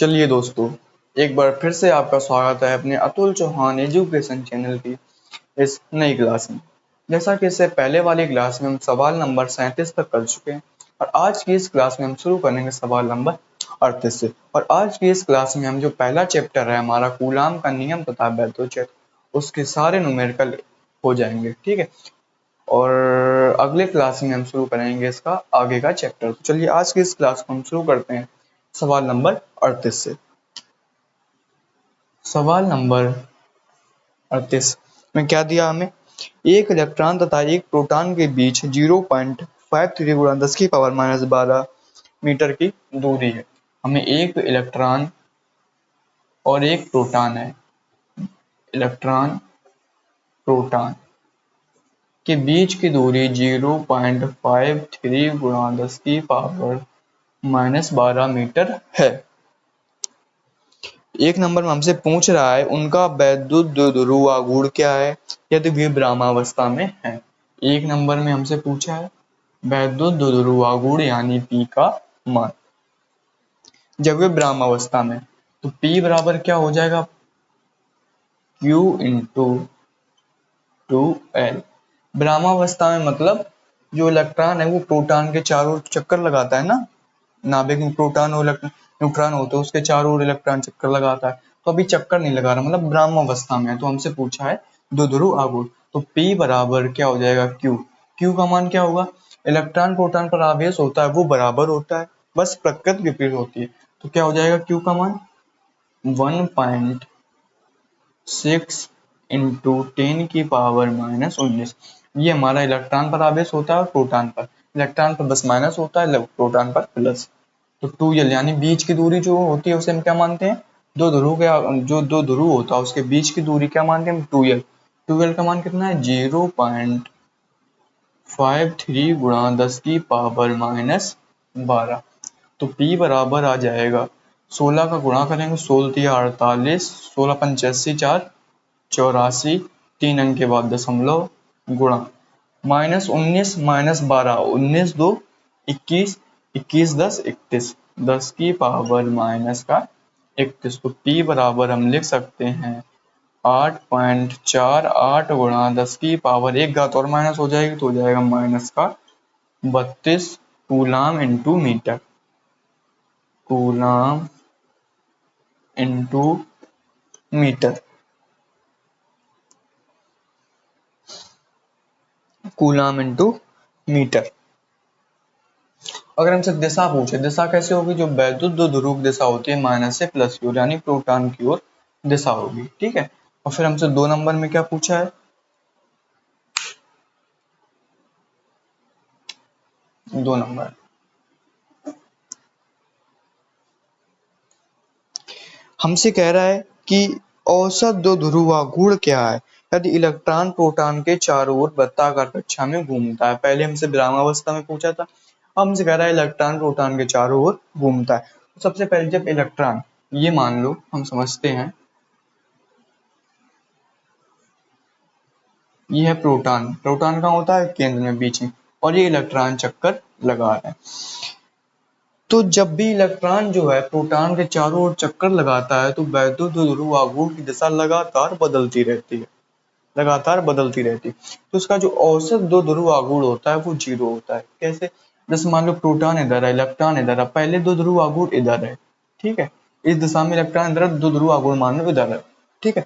चलिए दोस्तों, एक बार फिर से आपका स्वागत है अपने अतुल चौहान एजुकेशन चैनल की इस नई क्लास में। जैसा कि इससे पहले वाली क्लास में हम सवाल नंबर 37 तक कर चुके हैं और आज की इस क्लास में हम शुरू करेंगे सवाल नंबर 38 से। और आज की इस क्लास में हम जो पहला चैप्टर है हमारा कूलाम का नियम तथा वैद्युत उसके सारे न्यूमेरिकल हो जाएंगे, ठीक है। और अगले क्लास में हम शुरू करेंगे इसका आगे का चैप्टर। तो चलिए आज की इस क्लास को हम शुरू करते हैं सवाल नंबर 38 से। सवाल नंबर 38 में क्या दिया हमें, एक इलेक्ट्रॉन तथा एक प्रोटॉन के बीच 0.53 गुणा 10 की पावर -12 मीटर की दूरी है। हमें एक इलेक्ट्रॉन और एक प्रोटॉन है, इलेक्ट्रॉन प्रोटॉन के बीच की दूरी 0.53 गुणा 10 की पावर -12 मीटर है। एक नंबर में हमसे पूछ रहा है उनका वैद्युत द्विध्रुव आघूर्ण क्या है यदि वे ब्रह्मावस्था में है। एक नंबर में हमसे पूछा है वैद्युत द्विध्रुव आघूर्ण यानी P का मान जब वे ब्रह्मावस्था में, तो P बराबर क्या हो जाएगा, Q इंटू 2L। ब्रह्मावस्था में मतलब जो इलेक्ट्रॉन है वो प्रोटॉन के चारों ओर चक्कर लगाता है ना, नाभिक में प्रोटॉन और न्यूट्रॉन होते हैं, उसके चारों ओर इलेक्ट्रॉन चक्कर लगाता है। तो अभी चक्कर नहीं लगा रहा, मतलब ब्रह्मावस्था में है। तो हमसे पूछा है द्विध्रुव आघूर्ण, तो P बराबर क्या हो जाएगा, Q का मान क्या होगा, इलेक्ट्रॉन प्रोटॉन पर आवेश होता है वो बराबर होता है, बस प्रकृति विपरीत होती है। तो क्या हो जाएगा Q का मान 1.6 इंटू 10 की पावर -19। ये हमारा इलेक्ट्रॉन पर आवेश होता है और प्रोटॉन पर, इलेक्ट्रॉन पर बस माइनस होता है, प्रोटॉन पर प्लस। तो 2L यानी बीच की दूरी जो होती है उसे हम क्या मानते हैं, दो ध्रुव के जो दो ध्रुव होता है उसके बीच की दूरी क्या मानते हैं हम, 2L। 2L का मान कितना है, 0.53 गुणा 10 की पावर -12। तो P बराबर आ जाएगा 16 का गुणा करेंगे, 16 48, 16 85 4 84, 3 अंक के बाद दशमलव गुणा -19 -12, 19 2 21, 21 10 31, 10 की पावर -31। तो P बराबर हम लिख सकते हैं 8.48 गुणा 10 की पावर, एक घात और माइनस हो जाएगी तो हो जाएगा -32 coulomb into metre, coulomb into metre, coulomb into metre. अगर हमसे दिशा पूछे, दिशा कैसे होगी, जो वैद्युत ध्रुव दिशा होती है माइनस से प्लस की ओर यानी प्रोटॉन की ओर दिशा होगी, ठीक है। और फिर हमसे 2 नंबर में क्या पूछा है, 2 नंबर हमसे कह रहा है कि औसत द्विध्रुव आघूर्ण क्या है यदि इलेक्ट्रॉन प्रोटॉन के चारों ओर वृत्ताकार कक्षा में घूमता है। पहले हमसे ब्रह्मावस्था में पूछा था, अब हमसे कह रहा है इलेक्ट्रॉन प्रोटॉन के चारों ओर घूमता है। तो सबसे पहले जब इलेक्ट्रॉन, ये मान लो हम समझते हैं ये है प्रोटॉन, प्रोटॉन कहाँ होता है, केंद्र में बीच में, और ये इलेक्ट्रॉन चक्कर लगा रहा है। तो जब भी इलेक्ट्रॉन जो है प्रोटॉन के चारों ओर चक्कर लगाता है तो वैद्युत ध्रुव आघूर्ण की दिशा लगातार बदलती रहती है, लगातार बदलती रहती है। तो उसका जो औसत दो ध्रुव आघूर्ण होता है वो 0 होता है। कैसे, जैसे मान लो प्रोटॉन इधर है, इलेक्ट्रॉन इधर है, पहले दो ध्रुव आघूर्ण इधर है, ठीक है, इस दिशा में इलेक्ट्रॉन इधर, दो ध्रुव आघूर्ण मान लो इधर है, ठीक है।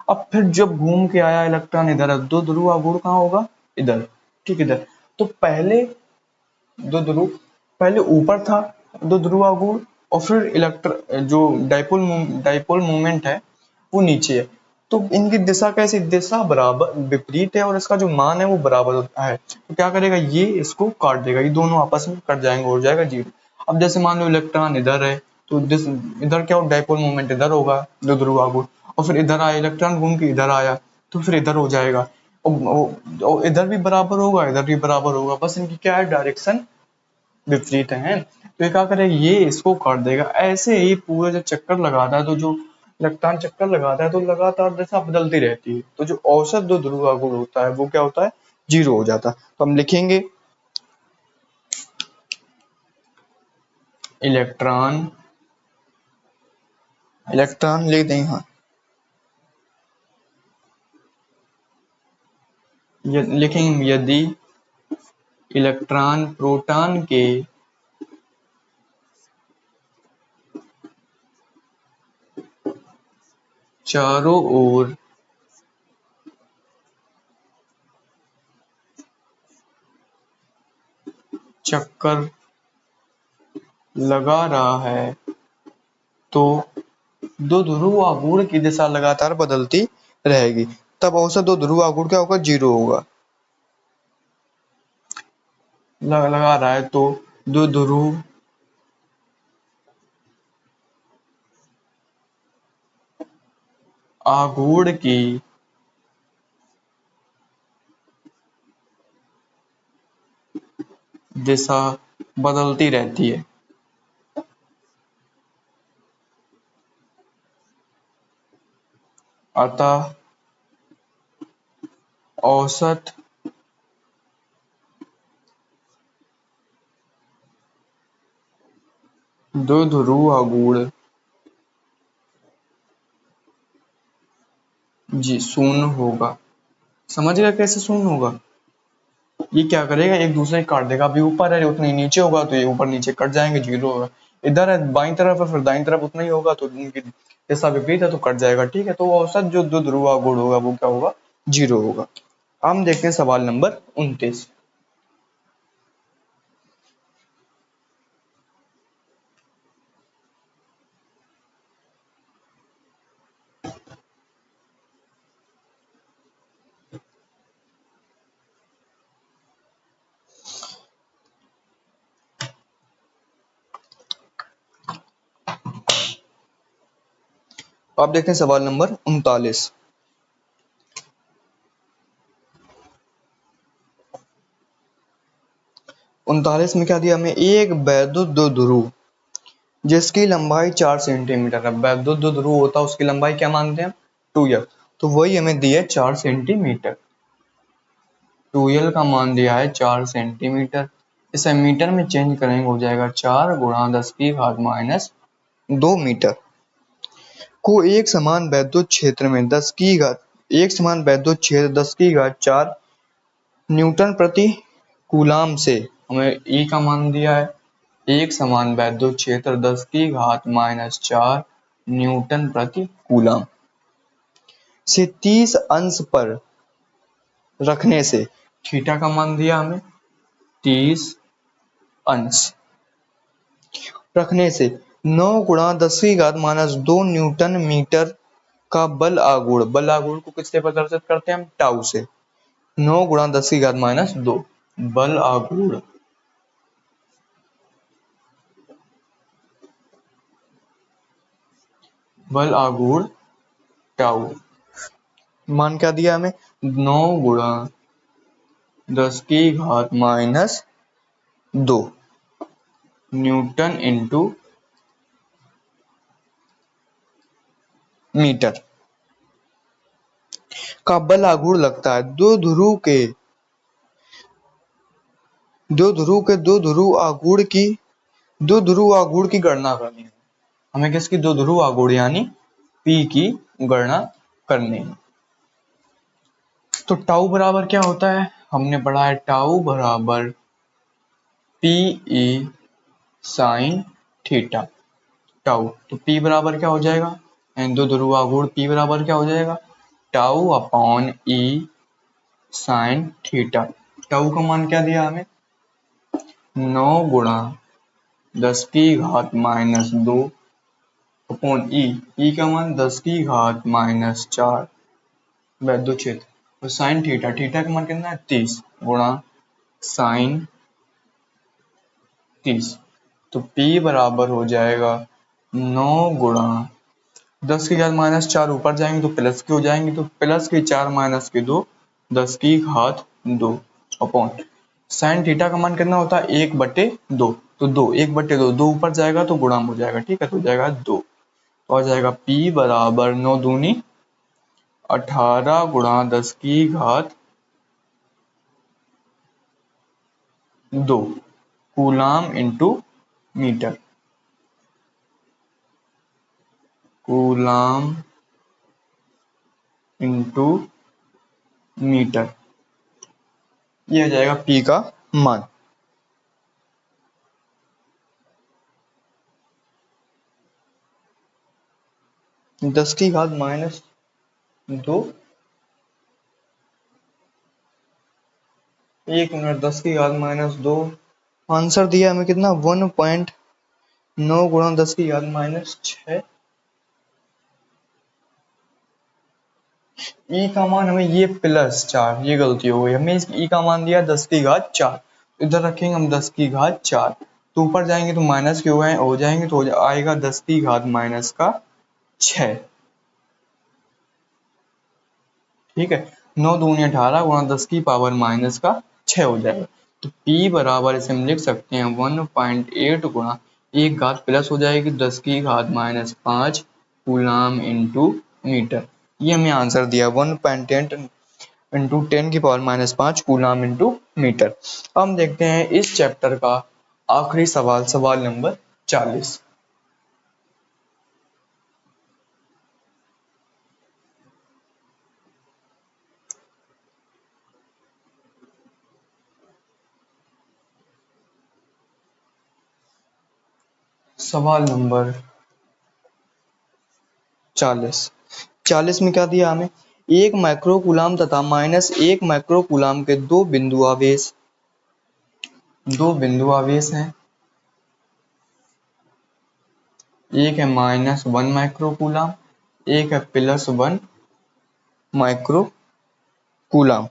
अब फिर जब घूम के आया इलेक्ट्रॉन इधर है, दो ध्रुव आघूर्ण कहाँ होगा, इधर, ठीक, इधर। तो पहले दो ध्रुव, पहले ऊपर था दो ध्रुव आघूर्ण, और फिर जो डाइपोल मोमेंट है वो नीचे है। तो इनकी दिशा कैसी, दिशा बराबर विपरीत है और इसका जो मान है वो बराबर होता है। तो क्या करेगा, ये इसको काट देगा, ये दोनों आपस में कट जाएंगे, हो जाएगा 0। अब जैसे मान लो इलेक्ट्रॉन इधर है तो इधर क्या हो, डाइपोल मोमेंट इधर होगा दो ध्रुव आघूर्ण, और फिर इधर आया इलेक्ट्रॉन घूम के इधर आया तो फिर इधर हो जाएगा, और इधर भी बराबर होगा, इधर भी बराबर होगा, बस इनकी क्या है, डायरेक्शन विपरीत है। तो ये क्या करेगा, ये इसको काट देगा। ऐसे ही पूरा जब चक्कर लगाता है तो जो इलेक्ट्रॉन चक्कर लगाता है तो लगातार दिशा बदलती रहती है, तो जो औसत दो ध्रुव आघूर्ण होता है वो क्या होता है, 0 हो जाता है। तो हम लिखेंगे इलेक्ट्रॉन इलेक्ट्रॉन लिख दें यहाँ, लिखेंगे यदि इलेक्ट्रॉन प्रोटॉन के चारों ओर चक्कर लगा रहा है तो दो ध्रुव आघूर्ण की दिशा लगातार बदलती रहेगी, तब औसत दो ध्रुव आघूर्ण क्या होगा, 0 होगा। लगा रहा है तो दो ध्रुव आघूर्ण की दिशा बदलती रहती है। अतः औसत दो ध्रुव आघूर्ण जी शून्य होगा। समझ गया कैसे शून्य होगा? ये क्या करेगा, एक दूसरे काट देगा। अभी ऊपर है उतनी नीचे होगा तो ये ऊपर नीचे कट जाएंगे, 0 होगा। इधर है बाईं तरफ है, फिर दाईं तरफ उतना ही होगा तो उनकी जैसा विपरीत है तो कट जाएगा। ठीक है, तो औसत जो दो ध्रुव आघूर्ण होगा वो क्या होगा, 0 होगा। हम देखते हैं सवाल नंबर 29। आप देखते हैं सवाल नंबर 39। 39 में क्या दिया हमें, एक वैद्युत दो ध्रुव जिसकी लंबाई 4 सेंटीमीटर है। वैद्युत दो ध्रुव होता है उसकी लंबाई क्या मानते हैं, 2l। तो वही हमें दिया 4 सेंटीमीटर। 2l का मान दिया है 4 सेंटीमीटर। इसे मीटर में चेंज करेंगे हो जाएगा 4 गुणा 10 की घात माइनस 2 मीटर को एक समान वैद्युत क्षेत्र में 10 की घात, एक समान वैद्युत क्षेत्र 10 की घात 4 न्यूटन प्रति कूलाम से, हमें ई का मान दिया है, एक समान वैद्युत क्षेत्र 10 की घात माइनस 4 न्यूटन प्रति कूलाम से 30 अंश पर रखने से, थीटा का मान दिया हमें 30 अंश रखने से 9 गुणा 10 की घात माइनस 2 न्यूटन मीटर का बल आघूर्ण, बल आघूर्ण को किससे प्रदर्शित करते हैं हम, टाउ से। 9 गुणा 10 की घात माइनस 2 बल आघूर्ण, बल आघूर्ण टाउ मान क्या दिया हमें, 9 गुणा 10 की घात माइनस 2 न्यूटन इंटू मीटर का बल आघूर्ण लगता है। दो ध्रुव आघूर्ण की गणना करनी है हमें। किसकी, दो ध्रुव आघूर्ण यानी P की गणना करनी है। तो टाउ बराबर क्या होता है, हमने पढ़ा है टाउ बराबर P E sine theta. Tau तो P बराबर क्या हो जाएगा, दो ध्रुव आघूर्ण P बराबर क्या हो जाएगा, टाउ अपॉन ई साइन थीटा। टाउ का मान क्या दिया हमें, 9 गुणा 10 की घात माइनस 2 अपॉन ई का मान 10 की घात माइनस 4 वैद्युत क्षेत्र, तो साइन थीटा, थीटा का मान कितना है 30 गुणा साइन 30। तो P बराबर हो जाएगा 9 गुणा 10 की घात माइनस 4, ऊपर जाएंगे तो प्लस की हो जाएंगे, तो प्लस की 4 माइनस की 2 10 की घात 2 अपॉन साइन थीटा का मान कितना होता है 1/2, तो 2 1/2, 2 ऊपर जाएगा तो गुणा हो जाएगा। ठीक है, तो हो जाएगा 2, तो आ जाएगा P बराबर 9 दूनी 18 गुणा 10 की घात 2 coulomb into metre. Coulomb into metre, ये हो जाएगा P का मान। दस की घात -2, 1 मिनट, 10 की घात -2, आंसर दिया हमें कितना 1.9 गुणा 10 की घात -6। ई का मान हमें ये +4, ये गलती हो गई, हमें इस ई का मान दिया 10 की घात 4, इधर रखेंगे हम 10 की घात 4, तो ऊपर जाएंगे तो माइनस के हो जाएंगे तो आएगा 10 की घात -6। ठीक है, 9 दूनी 18 गुणा 10 की पावर -6 हो जाएगा। तो P बराबर इसे हम लिख सकते हैं 1.8 गुणा एक घात प्लस हो जाएगी 10 की घात -5 कूलाम इंटू मीटर। ये हमें आंसर दिया 1.8 इंटू 10 की पावर -5 कूलाम इंटू मीटर। अब हम देखते हैं इस चैप्टर का आखिरी सवाल, सवाल नंबर 40। सवाल नंबर 40 में क्या दिया हमें, एक माइक्रोकूलाम तथा -1 माइक्रोकूलाम के दो बिंदु आवेश हैं, एक है -1 माइक्रोकूलाम, एक है +1 माइक्रोकूलाम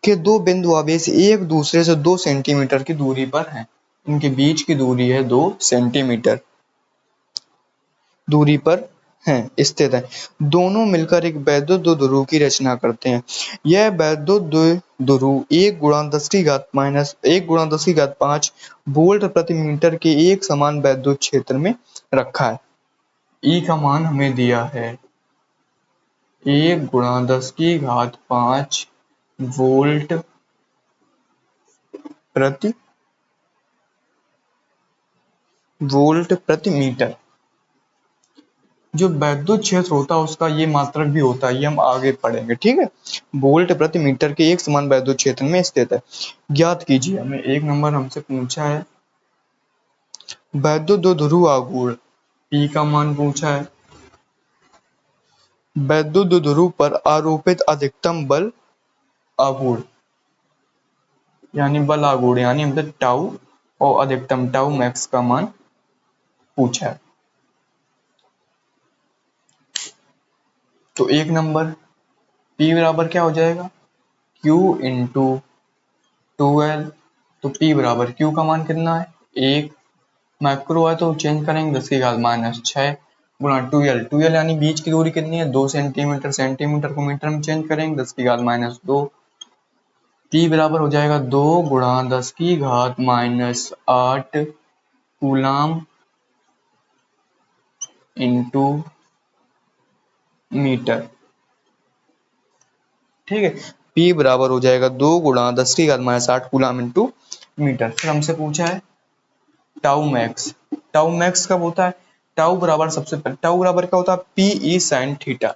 के दो बिंदु आवेश एक दूसरे से 2 सेंटीमीटर की दूरी पर हैं। इनके बीच की दूरी है 2 सेंटीमीटर दूरी पर हैं स्थित है। दोनों मिलकर एक वैद्युत द्विध्रुव की रचना करते हैं। यह वैद्युत द्विध्रुव 1 गुणा 10 की घात -1 गुणा 10 की घात 5 वोल्ट प्रति मीटर के एक समान वैद्युत क्षेत्र में रखा है। ई का मान हमें दिया है 1 गुणा 10 की घात 5 वोल्ट प्रति मीटर। जो वैद्युत क्षेत्र होता है उसका ये मात्रक भी होता है, ये हम आगे पढ़ेंगे। ठीक है, वोल्ट प्रति मीटर के एक समान वैद्युत क्षेत्र में स्थित है। ज्ञात कीजिए, हमें 1 नंबर हमसे पूछा है वैद्युत द्विध्रुव आघूर्ण, P का मान पूछा है, वैद्युत द्विध्रुव पर आरोपित अधिकतम बल आघूर्ण यानी बल आघूर्ण यानी मतलब टाउ, और अधिकतम टाउ मैक्स का मान पूछा है। तो 1 नंबर P बराबर क्या हो जाएगा, Q इंटू 2L। तो P बराबर Q का मान कितना है 1, माइक्रो है तो चेंज करेंगे 10 की घात -6 गुणा 2L यानी बीच की दूरी कितनी है 2 सेंटीमीटर, सेंटीमीटर को मीटर में चेंज करेंगे 10 की घात -2। P बराबर हो जाएगा 2 गुणा 10 की घात -8 कूलाम इंटू मीटर। ठीक है, P बराबर हो जाएगा 2 गुणा 10 की घात -8 कूलाम इंटू मीटर। फिर हमसे पूछा है टाउ मैक्स। टाउ मैक्स कब होता है, टाउ बराबर सबसे पहले टाउ बराबर क्या होता है P E sine theta.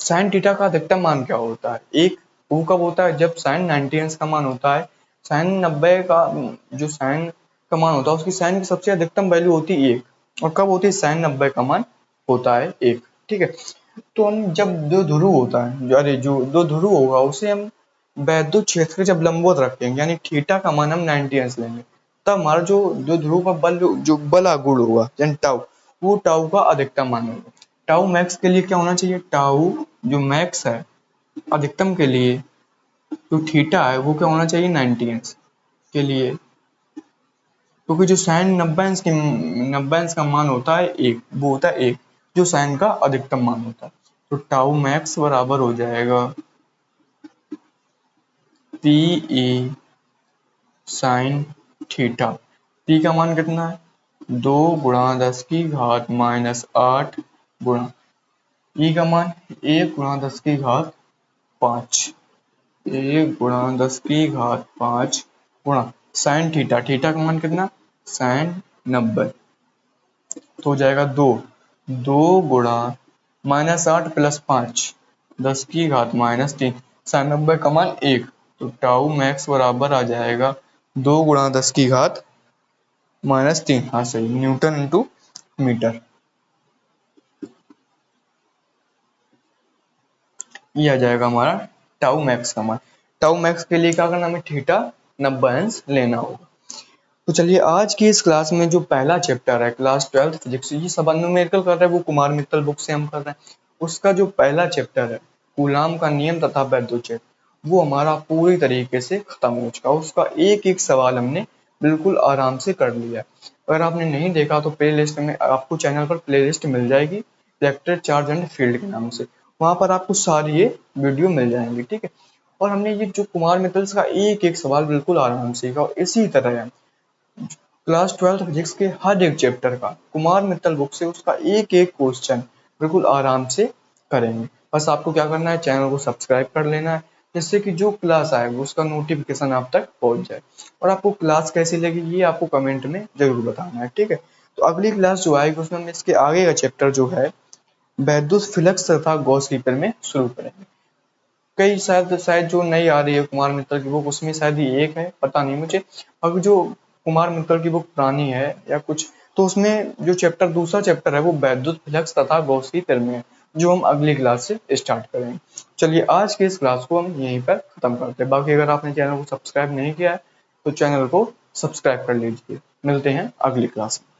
Sine theta का अधिकतम मान क्या होता है, एक वो कब होता है जब साइन 90 का मान होता है, साइन 90 का जो साइन का मान होता है उसकी साइन की सबसे अधिकतम वैल्यू होती है 1, और कब होती है साइन 90 का मान होता है 1। ठीक है, तो हम जब दो ध्रुव होता है, जो दो ध्रुव होगा उसे हम वैद्युत क्षेत्र के जब लंबवत रखेंगे यानी थीटा का मान हम 90 अंश लेंगे, तब हमारा जो ध्रुव का बल जो बल आघूर्ण होगा यानी टाउ, वो टाउ का अधिकतम मान होगा। टाउ मैक्स के लिए क्या होना चाहिए, टाउ जो मैक्स है अधिकतम के लिए जो थीटा है वो क्या होना चाहिए 90 अंश के लिए, क्योंकि जो साइन 90 अंश का मान होता है 1, वो होता है 1 जो साइन का अधिकतम मान होता है। तो टाउ मैक्स बराबर हो जाएगा P E sine theta. P का मान कितना है 2 गुणा 10 की घात -8 गुणा ई का मान 1 गुणा 10 की घात 5, 1 गुणा 10 की घात 5 गुणा साइन थीटा, थीटा का मान कितना साइन 90। तो हो जाएगा 2, 2 गुणा -8 + 5 10 की घात -3, 96 का मान 1, तो टाउ मैक्स बराबर आ जाएगा 2 गुणा 10 की घात -3, हाँ सही, न्यूटन इंटू मीटर। ये आ जाएगा हमारा टाउ मैक्स का मान। टाउ मैक्स के लिए क्या करना, हमें थीटा 90 अंश लेना होगा। तो चलिए आज की इस क्लास में जो पहला चैप्टर है क्लास 12 फिजिक्स, ये सब न्यूमेरिकल कर रहे हैं, वो कुमार मित्तल बुक से हम कर रहे हैं। उसका जो पहला चैप्टर है कूलाम का नियम तथा वैद्युत, वो हमारा पूरी तरीके से खत्म हो चुका। उसका एक एक सवाल हमने बिल्कुल आराम से कर लिया। अगर आपने नहीं देखा तो प्ले लिस्ट में आपको चैनल पर प्ले लिस्ट मिल जाएगी, इलेक्ट्रिक चार्ज एंड फील्ड के नाम से, वहां पर आपको सारी ये वीडियो मिल जाएंगी, ठीक है। और हमने ये जो कुमार मित्तल का एक एक सवाल बिल्कुल आराम से सीखा, और इसी तरह है क्लास 12 फिजिक्स के हर एक चैप्टर का कुमार मित्तल बुक से उसका एक एक क्वेश्चन बिल्कुल आराम से करेंगे। बस आपको क्या करना है, चैनल को सब्सक्राइब कर लेना है, जिससे कि जो क्लास आए उसका नोटिफिकेशन आप तक पहुंच जाए। और आपको क्लास कैसी लगी ये आपको कमेंट में जरूर बताना है, ठीक है। तो अगली क्लास जो आएगी उसमें हम इसके आगे का चैप्टर जो है वैद्युत फ्लक्स तथा गॉस रीपल में शुरू करेंगे। कई शायद शायद जो नई आ रही है कुमार मित्तल की बुक, उसमें शायद ये एक है, पता नहीं मुझे। अगर जो कुमार मित्तल की बुक पुरानी है या कुछ, तो उसमें जो चैप्टर दूसरा चैप्टर है वो वैद्युत फ्लक्स तथा गॉस की तरह में है, जो हम अगली क्लास से स्टार्ट करेंगे। चलिए आज की इस क्लास को हम यहीं पर खत्म करते हैं। बाकी अगर आपने चैनल को सब्सक्राइब नहीं किया है तो चैनल को सब्सक्राइब कर लीजिए। मिलते हैं अगली क्लास में।